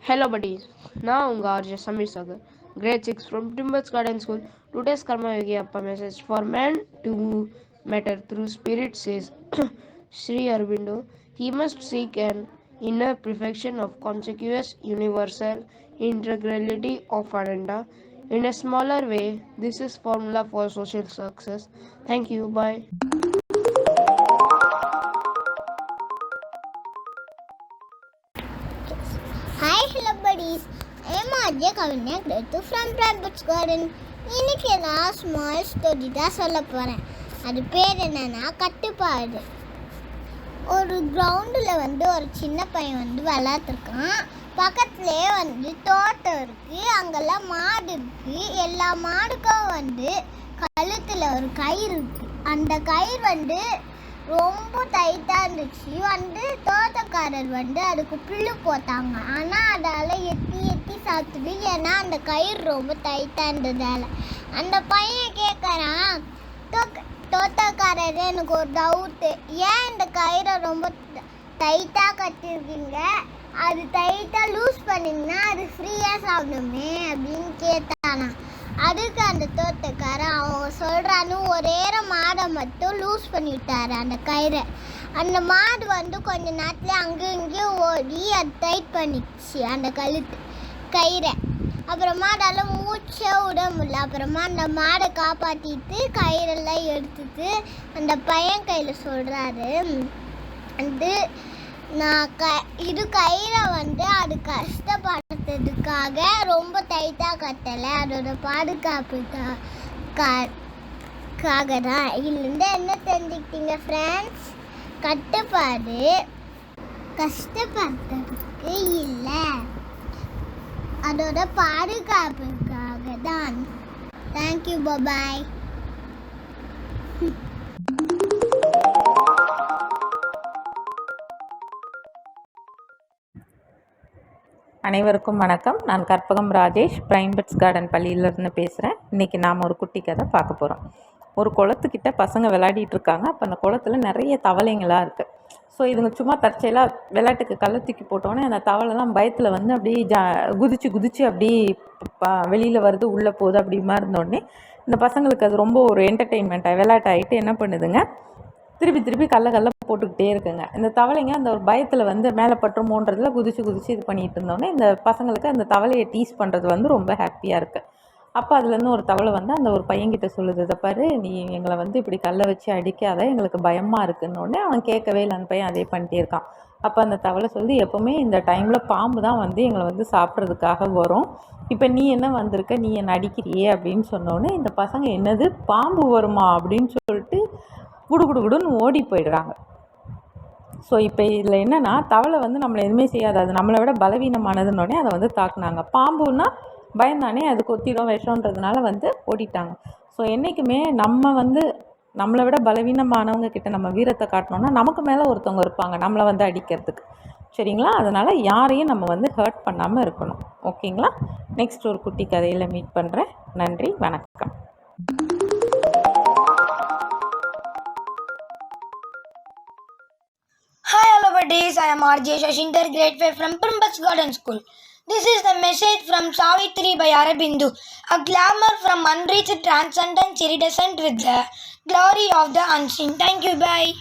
Hello buddies, now Unga RJ Samir Sagar, grade 6 from Timbers Garden School. Today's Karma Yogi Appa message for man to matter through spirit says Sri Aurobindo, he must seek an inner perfection of conspicuous universal integrality of Ananda. In a smaller way, this is formula for social success. Thank you, bye. Hi, hello buddies. I am Adya Kavanya, grade 2 from Timbers Garden. இன்னைக்கு நான் small story தான் சொல்ல போகிறேன். அது பேர் என்னன்னா கட்டுப்பாடு. ஒரு கிரவுண்டில் ஒரு சின்ன பையன் விளையாட்டுருக்கான். பக்கத்துலேயே தோட்டம் இருக்குது, அங்கெல்லாம் மாடு இருக்குது. எல்லா மாடுக்கும் கழுத்தில் ஒரு கயிறு இருக்குது. அந்த கயிறு ரொம்ப டைட்டாக இருந்துச்சு. தோட்டக்காரர் அதுக்கு புல்லு போட்டாங்க. ஆனால் அதால் எத்தி எத்தி சாப்பிட்டுது. ஏன்னா அந்த கயிறு ரொம்ப டைட்டாக இருந்ததால். அந்த பையன் கேட்குறான், தோட்டக்காரர் எனக்கு ஒரு டவுட்டு, ஏன் இந்த கயிறை ரொம்ப டைட்டாக கட்டிருக்கீங்க? அது டைட்டாக லூஸ் பண்ணிங்கன்னா அது ஃப்ரீயாக சாப்பிடுமே அப்படின்னு கேட்டானா. அதுக்கு அந்த தோட்டக்காரன் அவன் சொல்கிறான்னு ஒரே மாடை மட்டும் லூஸ் பண்ணி விட்டாரு அந்த கயிறை. அந்த மாடு கொஞ்ச நேரத்தில் அங்கேயும் இங்கேயும் ஓடி அது டைட் பண்ணிச்சு அந்த கயிறை. அப்புறமா அதால் மூச்சே விட முடியல. அப்புறமா அந்த மாடை காப்பாற்றிட்டு கயிறெல்லாம் எடுத்துட்டு அந்த பையன் கையில் சொல்கிறாரு, நான் இது கயிறை அது கஷ்டப்படுறதுக்காக ரொம்ப டைட்டாக கட்டலை, அதோட பாதுகாப்புக்காக தான். இதுலேருந்து என்ன தெரிஞ்சுக்கிட்டீங்க ஃப்ரெண்ட்ஸ்? கட்டுப்பாடு கஷ்டப்படுறதுக்கு இல்லை, அதோட பாதுகாப்புக்காக தான். தேங்க்யூ, பாய். அனைவருக்கும் வணக்கம். நான் கற்பகம் ராஜேஷ், பிரைன்பட்ஸ் கார்டன் பள்ளியிலேருந்து பேசுகிறேன். இன்றைக்கி நாம் ஒரு குட்டி கதை பார்க்க போகிறோம். ஒரு குளத்துக்கிட்ட பசங்க விளையாடிட்டு இருக்காங்க. அப்போ அந்த குளத்தில் நிறைய தவளைங்களாக இருக்குது. ஸோ இதுங்க சும்மா தற்செயலாக விளையாட்டுக்கு கல்லை தூக்கி போட்டோன்னே அந்த தவளைலாம் பயத்தில் அப்படியே குதிச்சு அப்படியே வெளியில் வருது, உள்ளே போகுது. அப்படிமா இருந்தோடனே இந்த பசங்களுக்கு அது ரொம்ப ஒரு என்டர்டெயின்மெண்ட்டாக விளையாட்டாகிட்டு என்ன பண்ணுதுங்க, திருப்பி கல்லை போட்டுக்கிட்டே இருக்குங்க. இந்த தவளைங்க அந்த ஒரு பயத்தில் மேலே பட்டுருமோன்றதுல குதிச்சு இது பண்ணிகிட்டு இருந்தோன்னே இந்த பசங்களுக்கு அந்த தவளையை டீஸ் பண்ணுறது ரொம்ப ஹாப்பியாக இருக்குது. அப்போ அதுலேருந்து ஒரு தவளை அந்த ஒரு பையன்கிட்ட சொல்லுது, இதை பாரு, நீ எங்களை இப்படி கல்லை வச்சு அடிக்காத, எங்களுக்கு பயமாக இருக்குன்னொடனே அவன் கேட்கவே இல்லை. அந்த பையன் அதே பண்ணிட்டே இருக்கான். அப்போ அந்த தவளை சொல்லி, எப்போவுமே இந்த டைமில் பாம்பு தான் எங்களை சாப்பிட்றதுக்காக வரும், இப்போ நீ என்ன வந்திருக்க, நீ என்னை அடிக்கிறியே அப்படின்னு சொன்னோடனே இந்த பசங்க என்னது பாம்பு வருமா அப்படின்னு சொல்லிட்டு குடுன்னு ஓடி போயிடுறாங்க. ஸோ இப்போ இதில் என்னென்னா, தவளை நம்மளை எதுவுமே செய்யாது, அது நம்மளை விட பலவீனமானதுன்னொடனே அதை தாக்குனாங்க. பாம்புன்னா பயந்தானே, அது கொத்திடும் விஷன்றதுனால ஓடிட்டாங்க. ஸோ என்றைக்குமே நம்ம நம்மளை விட பலவீனமானவங்க கிட்ட நம்ம வீரத்தை காட்டினோன்னா நமக்கு மேலே ஒருத்தவங்க இருப்பாங்க நம்மளை அடிக்கிறதுக்கு. சரிங்களா? அதனால் யாரையும் நம்ம ஹர்ட் பண்ணாமல் இருக்கணும். ஓகேங்களா? நெக்ஸ்ட் ஒரு குட்டி கதையில் மீட் பண்ணுறேன். நன்றி, வணக்கம். I am RJ Shashinder, grade 5 from Timbers Garden School. This is the message from Savitri by Aurobindo. A glamour from unreached transcendence iridescent with the glory of the unseen. Thank you, bye.